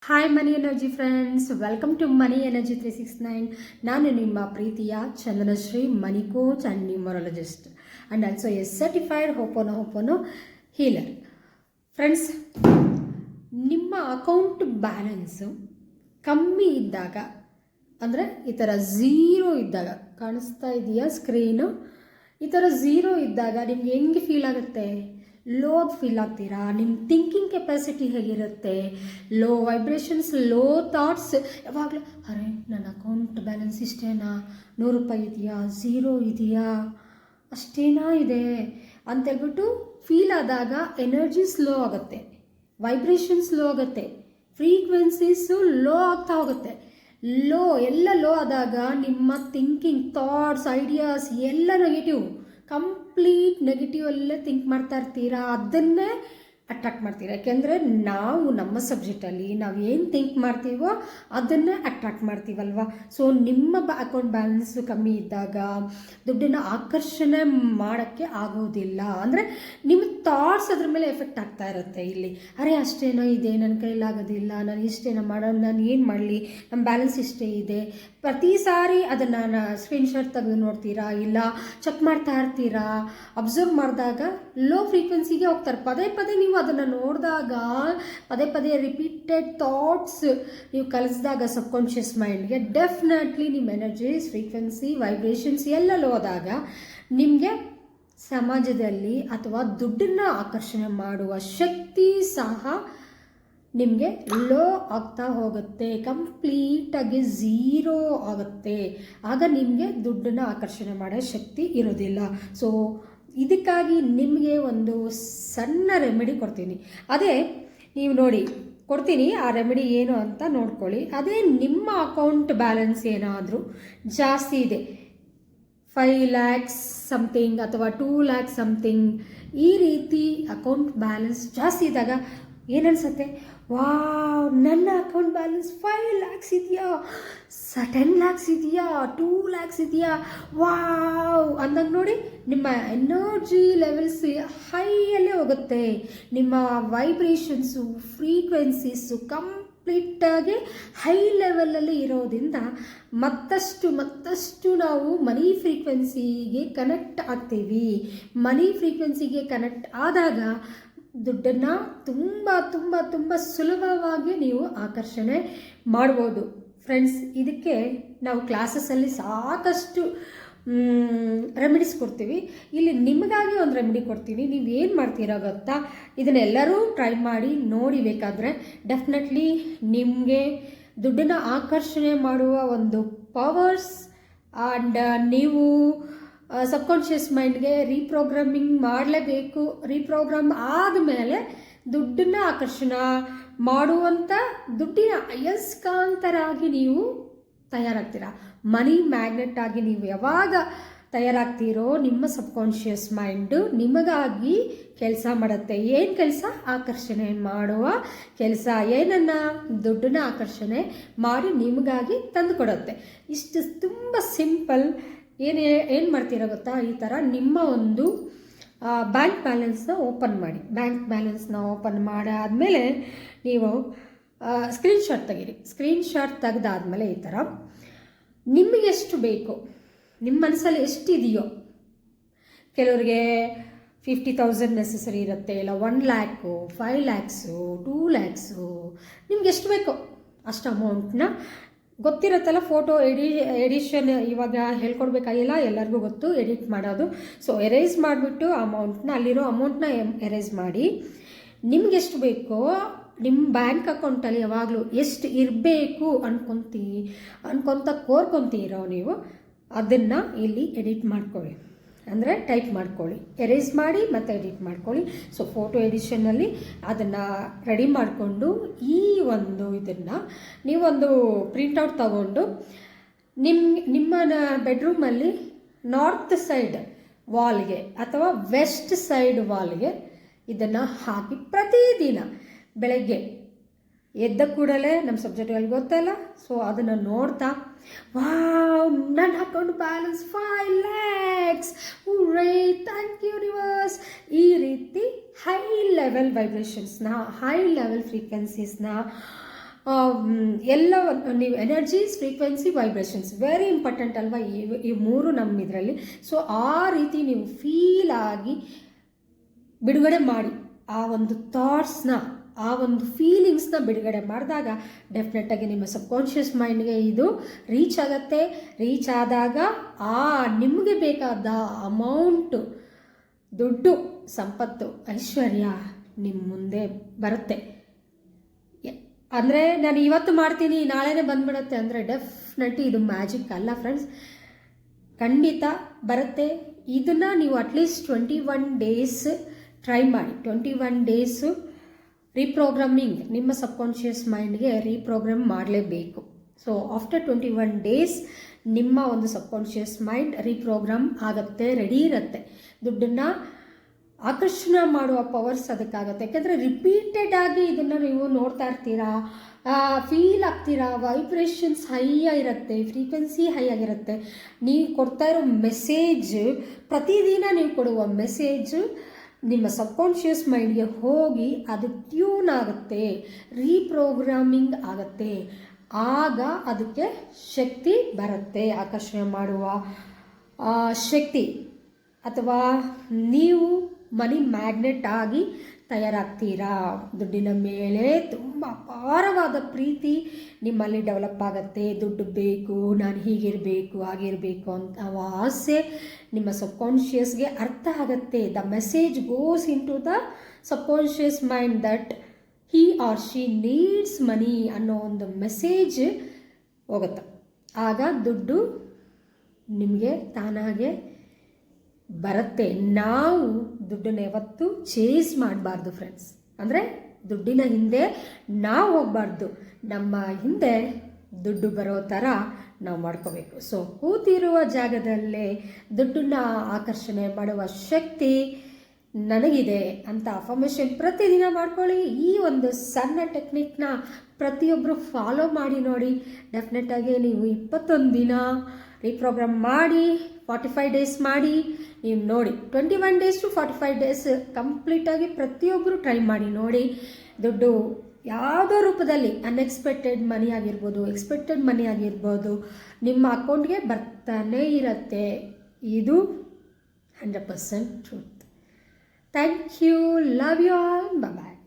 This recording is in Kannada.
Hi money energy friends, welcome to money energy 369. ನಾನು ನಿಮ್ಮ ಪ್ರೀತಿಯ Chandanashree, money coach and numerologist and also a certified ಹೋಪೋನೋ ಹೀಲರ್. ಫ್ರೆಂಡ್ಸ್, ನಿಮ್ಮ ಅಕೌಂಟ್ ಬ್ಯಾಲೆನ್ಸು ಕಮ್ಮಿ ಇದ್ದಾಗ, ಅಂದರೆ ಈ ಥರ ಝೀರೋ ಇದ್ದಾಗ, ಕಾಣಿಸ್ತಾ ಇದೆಯಾ ಸ್ಕ್ರೀನು? ಈ ಥರ ಝೀರೋ ಇದ್ದಾಗ ನಿಮ್ಗೆ ಹೆಂಗೆ ಫೀಲ್ ಆಗುತ್ತೆ? ಲೋ ಫೀಲ್ ಆಗ್ತೀರಾ? ನಿಮ್ಮ ಥಿಂಕಿಂಗ್ ಕೆಪಾಸಿಟಿ ಹೇಗಿರುತ್ತೆ? Low vibrations, low thoughts. ಯಾವಾಗಲೂ ಅರೆ ನನ್ನ ಅಕೌಂಟ್ ಬ್ಯಾಲೆನ್ಸ್ ಇಷ್ಟೇನಾ, 100 ರೂಪಾಯಿ ಇದೆಯಾ, ಝೀರೋ ಇದೆಯಾ, ಅಷ್ಟೇನಾ ಇದೆ ಅಂತೇಳ್ಬಿಟ್ಟು ಫೀಲ್ ಆದಾಗ ಎನರ್ಜಿ ಸ್ಲೋ ಆಗುತ್ತೆ, ವೈಬ್ರೇಷನ್ ಸ್ಲೋ ಆಗುತ್ತೆ, ಫ್ರೀಕ್ವೆನ್ಸೀಸು ಲೋ ಆಗ್ತಾ ಹೋಗುತ್ತೆ. ಎಲ್ಲ ಲೋ ಆದಾಗ ನಿಮ್ಮ ಥಿಂಕಿಂಗ್, ಥಾಟ್ಸ್, ಐಡಿಯಾಸ್ ಎಲ್ಲ ನೆಗೆಟಿವ್, ಕಂಪ್ಲೀಟ್ ನೆಗೆಟಿವಲ್ಲೇ ಥಿಂಕ್ ಮಾಡ್ತಾ ಇರ್ತೀರಾ, ಅದನ್ನೇ ಅಟ್ರಾಕ್ಟ್ ಮಾಡ್ತೀರಾ. ಯಾಕೆಂದರೆ ನಾವು ನಮ್ಮ ಸಬ್ಜೆಕ್ಟಲ್ಲಿ ನಾವು ಏನು ಥಿಂಕ್ ಮಾಡ್ತೀವೋ ಅದನ್ನೇ ಅಟ್ರಾಕ್ಟ್ ಮಾಡ್ತೀವಲ್ವ. ಸೊ ನಿಮ್ಮ ಅಕೌಂಟ್ ಬ್ಯಾಲೆನ್ಸು ಕಮ್ಮಿ ಇದ್ದಾಗ ದುಡ್ಡನ್ನು ಆಕರ್ಷಣೆ ಮಾಡೋಕ್ಕೆ ಆಗೋದಿಲ್ಲ. ಅಂದರೆ ನಿಮ್ಮ ಥಾಟ್ಸ್ ಅದ್ರ ಮೇಲೆ ಎಫೆಕ್ಟ್ ಆಗ್ತಾ ಇರುತ್ತೆ. ಇಲ್ಲಿ ಅರೆ ಅಷ್ಟೇನೋ ಇದೆ, ನನ್ನ ಕೈಲಾಗೋದಿಲ್ಲ, ನಾನು ಇಷ್ಟೇನೋ ಮಾಡೋದು, ನಾನು ಏನು ಮಾಡಲಿ, ನಮ್ಮ ಬ್ಯಾಲೆನ್ಸ್ ಇಷ್ಟೇ ಇದೆ. ಪ್ರತಿ ಸಾರಿ ಅದನ್ನು ಸ್ಕ್ರೀನ್ಶಾಟ್ ತೆಗೆದು ನೋಡ್ತೀರಾ, ಇಲ್ಲ ಚೆಕ್ ಮಾಡ್ತಾ ಇರ್ತೀರಾ. ಅಬ್ಸರ್ವ್ ಮಾಡಿದಾಗ ಲೋ ಫ್ರೀಕ್ವೆನ್ಸಿಗೆ ಹೋಗ್ತಾರೆ. ಪದೇ ಪದೇ ನೀವು ಅದನ್ನು ನೋಡಿದಾಗ, ಪದೇ ಪದೇ ರಿಪೀಟೆಡ್ ಥಾಟ್ಸ್ ನೀವು ಕಲಿಸಿದಾಗ ಸಬ್ಕಾನ್ಷಿಯಸ್ ಮೈಂಡ್ಗೆ ಡೆಫಿನೆಟ್ಲಿ ನಿಮ್ಮ ಎನರ್ಜೀಸ್, ಫ್ರೀಕ್ವೆನ್ಸಿ, ವೈಬ್ರೇಷನ್ಸ್ ಎಲ್ಲ ಲೋ ಆದಾಗ ನಿಮಗೆ ಸಮಾಜದಲ್ಲಿ ಅಥವಾ ದುಡ್ಡನ್ನು ಆಕರ್ಷಣೆ ಮಾಡುವ ಶಕ್ತಿ ಸಹ ನಿಮಗೆ ಲೋ ಆಗ್ತಾ ಹೋಗುತ್ತೆ, ಕಂಪ್ಲೀಟಾಗಿ ಝೀರೋ ಆಗುತ್ತೆ. ಆಗ ನಿಮಗೆ ದುಡ್ಡನ್ನು ಆಕರ್ಷಣೆ ಮಾಡೋ ಶಕ್ತಿ ಇರೋದಿಲ್ಲ. ಸೊ ಇದಕ್ಕಾಗಿ ನಿಮಗೆ ಒಂದು ಸಣ್ಣ ರೆಮಿಡಿ ಕೊಡ್ತೀನಿ. ಅದೇ ನೀವು ನೋಡಿ ಕೊಡ್ತೀನಿ, ಆ ರೆಮಿಡಿ ಏನು ಅಂತ ನೋಡ್ಕೊಳ್ಳಿ. ಅದೇ ನಿಮ್ಮ ಅಕೌಂಟ್ ಬ್ಯಾಲೆನ್ಸ್ ಏನಾದರೂ ಜಾಸ್ತಿ ಇದೆ, 5 lakhs ಸಮಥಿಂಗ್ ಅಥವಾ 2 lakhs ಸಮಥಿಂಗ್, ಈ ರೀತಿ ಅಕೌಂಟ್ ಬ್ಯಾಲೆನ್ಸ್ ಜಾಸ್ತಿ ಇದ್ದಾಗ ಏನನ್ಸುತ್ತೆ? ವಾವ್, ನನ್ನ ಅಕೌಂಟ್ ಬ್ಯಾಲೆನ್ಸ್ 5 lakhs ಇದೆಯಾ, 10 lakhs ಇದೆಯಾ, 2 lakhs ಇದೆಯಾ, ವಾವ್ ಅಂದಾಗ ನೋಡಿ ನಿಮ್ಮ ಎನರ್ಜಿ ಲೆವೆಲ್ಸ್ ಹೈಯಲ್ಲೇ ಹೋಗುತ್ತೆ. ನಿಮ್ಮ ವೈಬ್ರೇಷನ್ಸು, ಫ್ರೀಕ್ವೆನ್ಸೀಸು ಕಂಪ್ಲೀಟಾಗಿ ಹೈ ಲೆವೆಲಲ್ಲಿ ಇರೋದ್ರಿಂದ ಮತ್ತಷ್ಟು ನಾವು ಮನಿ ಫ್ರೀಕ್ವೆನ್ಸಿಗೆ ಕನೆಕ್ಟ್ ಆಗ್ತೀವಿ. ಮನಿ ಫ್ರೀಕ್ವೆನ್ಸಿಗೆ ಕನೆಕ್ಟ್ ಆದಾಗ ದುಡ್ಡನ್ನು ತುಂಬ ಸುಲಭವಾಗಿ ನೀವು ಆಕರ್ಷಣೆ ಮಾಡ್ಬೋದು. ಫ್ರೆಂಡ್ಸ್, ಇದಕ್ಕೆ ನಾವು ಕ್ಲಾಸಸ್ಸಲ್ಲಿ ಸಾಕಷ್ಟು ರೆಮಿಡೀಸ್ ಕೊಡ್ತೀವಿ. ಇಲ್ಲಿ ನಿಮಗಾಗಿ ಒಂದು ರೆಮಿಡಿ ಕೊಡ್ತೀನಿ. ನೀವು ಏನು ಮಾಡ್ತೀರಾ ಗೊತ್ತಾ? ಇದನ್ನೆಲ್ಲರೂ ಟ್ರೈ ಮಾಡಿ ನೋಡಿ. ಬೇಕಾದರೆ ಡೆಫಿನೆಟ್ಲಿ ನಿಮಗೆ ದುಡ್ಡನ್ನು ಆಕರ್ಷಣೆ ಮಾಡುವ ಒಂದು ಪವರ್ಸ್ ಆ್ಯಂಡ್ ನೀವು ಸಬ್ಕಾನ್ಷಿಯಸ್ ಮೈಂಡ್ಗೆ ರೀಪ್ರೋಗ್ರಾಮಿಂಗ್ ಮಾಡಲೇಬೇಕು. ರೀಪ್ರೋಗ್ರಾಮ್ ಆದಮೇಲೆ ದುಡ್ಡನ್ನು ಆಕರ್ಷಣೆ ಮಾಡುವಂಥ ದುಡ್ಡಿನ ಅಯಸ್ಕಾಂತರಾಗಿ ನೀವು ತಯಾರಾಗ್ತೀರಾ. ಮನಿ ಮ್ಯಾಗ್ನೆಟ್ ಆಗಿ ನೀವು ಯಾವಾಗ ತಯಾರಾಗ್ತೀರೋ ನಿಮ್ಮ ಸಬ್ಕಾನ್ಷಿಯಸ್ ಮೈಂಡು ನಿಮಗಾಗಿ ಕೆಲಸ ಮಾಡುತ್ತೆ. ಏನು ಕೆಲಸ? ಆಕರ್ಷಣೆ ಮಾಡುವ ಕೆಲಸ. ಏನನ್ನ? ದುಡ್ಡನ್ನ ಆಕರ್ಷಣೆ ಮಾಡಿ ನಿಮಗಾಗಿ ತಂದು ಕೊಡುತ್ತೆ. ಇಷ್ಟು ತುಂಬ ಸಿಂಪಲ್. ಏನು ಮಾಡ್ತೀರಾ ಗೊತ್ತಾ? ಈ ಥರ ನಿಮ್ಮ ಒಂದು ಬ್ಯಾಂಕ್ ಬ್ಯಾಲೆನ್ಸ್ನ ಓಪನ್ ಮಾಡಿ. ಬ್ಯಾಂಕ್ ಬ್ಯಾಲೆನ್ಸ್ನ ಓಪನ್ ಮಾಡಾದಮೇಲೆ ನೀವು ಸ್ಕ್ರೀನ್ಶಾಟ್ ತೆಗೀರಿ. ಸ್ಕ್ರೀನ್ಶಾಟ್ ತೆಗೆದಾದ್ಮೇಲೆ ಈ ಥರ ನಿಮಗೆ ಎಷ್ಟು ಬೇಕು, ನಿಮ್ಮ ಮನಸ್ಸಲ್ಲಿ ಎಷ್ಟಿದೆಯೋ, ಕೆಲವರಿಗೆ 50,000 ನೆಸೆಸರಿ ಇರುತ್ತೆ, ಇಲ್ಲ 1 lakh, 5 lakhs, 2 lakhs, ನಿಮ್ಗೆ ಎಷ್ಟು ಬೇಕೋ ಅಷ್ಟು ಅಮೌಂಟ್ನ ಗೊತ್ತಿರುತ್ತಲ್ಲ. ಫೋಟೋ ಎಡಿಷನ್ ಇವಾಗ ಹೇಳ್ಕೊಡ್ಬೇಕಾಗಿಲ್ಲ, ಎಲ್ಲರಿಗೂ ಗೊತ್ತು ಎಡಿಟ್ ಮಾಡೋದು. ಸೊ ಎರೇಸ್ ಮಾಡಿಬಿಟ್ಟು ಅಲ್ಲಿರೋ ಅಮೌಂಟ್ನ ಎರೇಸ್ ಮಾಡಿ, ನಿಮ್ಗೆ ಎಷ್ಟು ಬೇಕೋ ನಿಮ್ಮ ಬ್ಯಾಂಕ್ ಅಕೌಂಟಲ್ಲಿ ಯಾವಾಗಲೂ ಎಷ್ಟು ಇರಬೇಕು ಅನ್ಕೊತ ಕೋರ್ಕೊತೀರೋ ನೀವು ಅದನ್ನು ಇಲ್ಲಿ ಎಡಿಟ್ ಮಾಡ್ಕೊಳ್ಳಿ. ಅಂದರೆ ಟೈಪ್ ಮಾಡ್ಕೊಳ್ಳಿ, ಎರೇಸ್ ಮಾಡಿ ಮತ್ತು ಎಡಿಟ್ ಮಾಡ್ಕೊಳ್ಳಿ. ಸೊ ಫೋಟೋ ಎಡಿಷನ್ನಲ್ಲಿ ಅದನ್ನು ರೆಡಿ ಮಾಡಿಕೊಂಡು ಈ ಒಂದು ಇದನ್ನು ನೀವೊಂದು ಪ್ರಿಂಟೌಟ್ ತಗೊಂಡು ನಿಮ್ಮ ಬೆಡ್ರೂಮಲ್ಲಿ ನಾರ್ತ್ ಸೈಡ್ ವಾಲ್ಗೆ ಅಥವಾ ವೆಸ್ಟ್ ಸೈಡ್ ವಾಲ್ಗೆ ಇದನ್ನು ಹಾಕಿ ಪ್ರತಿದಿನ ಬೆಳಗ್ಗೆ ಎದ್ದ ಕೂಡಲೇ ನಮ್ಮ ಸಬ್ಜೆಕ್ಟ್ಗಳಿಗೆ ಗೊತ್ತಲ್ಲ, ಸೊ ಅದನ್ನು ನೋಡ್ತಾ ವಾವ್ ನನ್ನ account balance 5 lakhs, thank you universe, ಈ ರೀತಿ ಹೈ ಲೆವೆಲ್ ವೈಬ್ರೇಷನ್ಸ್ನ, ಹೈ ಲೆವೆಲ್ ಫ್ರೀಕ್ವೆನ್ಸೀಸ್ನ ಎಲ್ಲ ನೀವು energies, frequency, vibrations very important ಅಲ್ವಾ ಈ ಮೂರು ನಮ್ಮ ಇದರಲ್ಲಿ. ಸೊ ಆ ರೀತಿ ನೀವು ಫೀಲ್ ಆಗಿ ಬಿಡುಗಡೆ ಮಾಡಿ ಆ ಒಂದು ಥಾಟ್ಸ್ನ, ಆ ಒಂದು ಫೀಲಿಂಗ್ಸ್ನ ಬಿಡುಗಡೆ ಮಾಡಿದಾಗ ಡೆಫಿನೆಟಾಗಿ ನಿಮ್ಮ ಸಬ್ಕಾನ್ಷಿಯಸ್ ಮೈಂಡ್ಗೆ ಇದು ರೀಚ್ ಆಗುತ್ತೆ. ರೀಚ್ ಆದಾಗ ನಿಮಗೆ ಬೇಕಾದ ಅಮೌಂಟು, ದುಡ್ಡು, ಸಂಪತ್ತು, ಐಶ್ವರ್ಯ ನಿಮ್ಮ ಮುಂದೆ ಬರುತ್ತೆ. ಅಂದರೆ ನಾನು ಇವತ್ತು ಮಾಡ್ತೀನಿ ನಾಳೆನೇ ಬಂದ್ಬಿಡುತ್ತೆ ಅಂದರೆ ಡೆಫಿನೆಟ್ಲಿ ಇದು ಮ್ಯಾಜಿಕ್ ಅಲ್ಲ ಫ್ರೆಂಡ್ಸ್, ಖಂಡಿತ ಬರುತ್ತೆ. ಇದನ್ನು ನೀವು ಅಟ್ಲೀಸ್ಟ್ 21 ಡೇಸ್ ಟ್ರೈ ಮಾಡಿ. 21 ಡೇಸು ರೀಪ್ರೋಗ್ರಾಮಿಂಗ್, ನಿಮ್ಮ ಸಬ್ಕಾನ್ಷಿಯಸ್ ಮೈಂಡ್ಗೆ ರೀಪ್ರೋಗ್ರಾಮ್ ಮಾಡಲೇಬೇಕು. ಸೊ ಆಫ್ಟರ್ 21 ಡೇಸ್ ನಿಮ್ಮ ಒಂದು ಸಬ್ಕಾನ್ಷಿಯಸ್ ಮೈಂಡ್ ರೀಪ್ರೋಗ್ರಾಮ್ ಆಗುತ್ತೆ, ರೆಡಿ ಇರುತ್ತೆ. ದುಡ್ಡನ್ನು ಆಕರ್ಷಣೆ ಮಾಡುವ ಪವರ್ಸ್ ಅದಕ್ಕಾಗುತ್ತೆ. ಯಾಕೆಂದರೆ ರಿಪೀಟೆಡ್ ಆಗಿ ಇದನ್ನು ನೀವು ನೋಡ್ತಾ ಇರ್ತೀರಾ, ಫೀಲ್ ಆಗ್ತೀರಾ, ವೈಬ್ರೇಷನ್ಸ್ ಹೈ ಆಗಿರುತ್ತೆ, ಫ್ರೀಕ್ವೆನ್ಸಿ ಹೈ ಆಗಿರುತ್ತೆ. ನೀವು ಕೊಡ್ತಾ ಇರೋ ಮೆಸೇಜ್, ಪ್ರತಿದಿನ ನೀವು ಕೊಡುವ ಮೆಸೇಜು ನಿಮ್ಮ ಸಬ್ಕಾನ್ಷಿಯಸ್ ಮೈಂಡ್ಗೆ ಹೋಗಿ ಅದು ಟ್ಯೂನ್ ಆಗುತ್ತೆ, ರೀಪ್ರೋಗ್ರಾಮಿಂಗ್ ಆಗುತ್ತೆ. ಆಗ ಅದಕ್ಕೆ ಶಕ್ತಿ ಬರುತ್ತೆ, ಆಕರ್ಷಣೆ ಮಾಡುವ ಶಕ್ತಿ. ಅಥವಾ ನೀವು ಮನಿ ಮ್ಯಾಗ್ನೆಟ್ ಆಗಿ ತಯಾರಾಗ್ತೀರಾ. ದುಡ್ಡಿನ ಮೇಲೆ ತುಂಬ ಅಪಾರವಾದ ಪ್ರೀತಿ ನಿಮ್ಮಲ್ಲಿ ಡೆವಲಪ್ ಆಗುತ್ತೆ. ದುಡ್ಡು ಬೇಕು, ನಾನು ಹೀಗಿರಬೇಕು, ಹಾಗಿರಬೇಕು ಅಂತ ಆಸೆ ನಿಮ್ಮ ಸಬ್ಕಾನ್ಷಿಯಸ್ಗೆ ಅರ್ಥ ಆಗುತ್ತೆ. The message goes in to the subconscious mind that he or she needs money ಅನ್ನೋ ಒಂದು ಮೆಸೇಜ್ ಹೋಗುತ್ತೆ. ಆಗ ದುಡ್ಡು ನಿಮಗೆ ತಾನಾಗೆ ಬರುತ್ತೆ. ನಾವು ದುಡ್ಡನ್ನ ಯಾವತ್ತೂ ಚೇಸ್ ಮಾಡಬಾರ್ದು ಫ್ರೆಂಡ್ಸ್. ಅಂದರೆ ದುಡ್ಡಿನ ಹಿಂದೆ ನಾವು ಹೋಗಬಾರ್ದು, ನಮ್ಮ ಹಿಂದೆ ದುಡ್ಡು ಬರೋ ಥರ ನಾವು ಮಾಡ್ಕೋಬೇಕು. ಸೊ ಕೂತಿರುವ ಜಾಗದಲ್ಲೇ ದುಡ್ಡನ್ನು ಆಕರ್ಷಣೆ ಮಾಡುವ ಶಕ್ತಿ ನನಗಿದೆ ಅಂತ ಅಫರ್ಮೇಷನ್ ಪ್ರತಿದಿನ ಮಾಡ್ಕೊಳ್ಳಿ. ಈ ಒಂದು ಸಣ್ಣ ಟೆಕ್ನಿಕ್ನ ಪ್ರತಿಯೊಬ್ಬರು ಫಾಲೋ ಮಾಡಿ ನೋಡಿ. ಡೆಫಿನೆಟಾಗಿ ನೀವು 21 ದಿನ ರೀಪ್ರೋಗ್ರಾಮ್ ಮಾಡಿ 45 ಡೇಸ್ ಮಾಡಿ ನೀವು ನೋಡಿ. 21 ಡೇಸ್ ಟು 45 ಡೇಸ್ ಕಂಪ್ಲೀಟಾಗಿ ಪ್ರತಿಯೊಬ್ಬರು ಟ್ರೈ ಮಾಡಿ ನೋಡಿ. ದುಡ್ಡು ಯಾವುದೋ ರೂಪದಲ್ಲಿ ಅನ್ಎಕ್ಸ್ಪೆಕ್ಟೆಡ್ ಮನಿ ಆಗಿರ್ಬೋದು, ಎಕ್ಸ್ಪೆಕ್ಟೆಡ್ ಮನಿ ಆಗಿರ್ಬೋದು, ನಿಮ್ಮ ಅಕೌಂಟ್ಗೆ ಬರ್ತಾನೆ ಇರುತ್ತೆ. ಇದು 100% truth. Thank you, love you all, bye.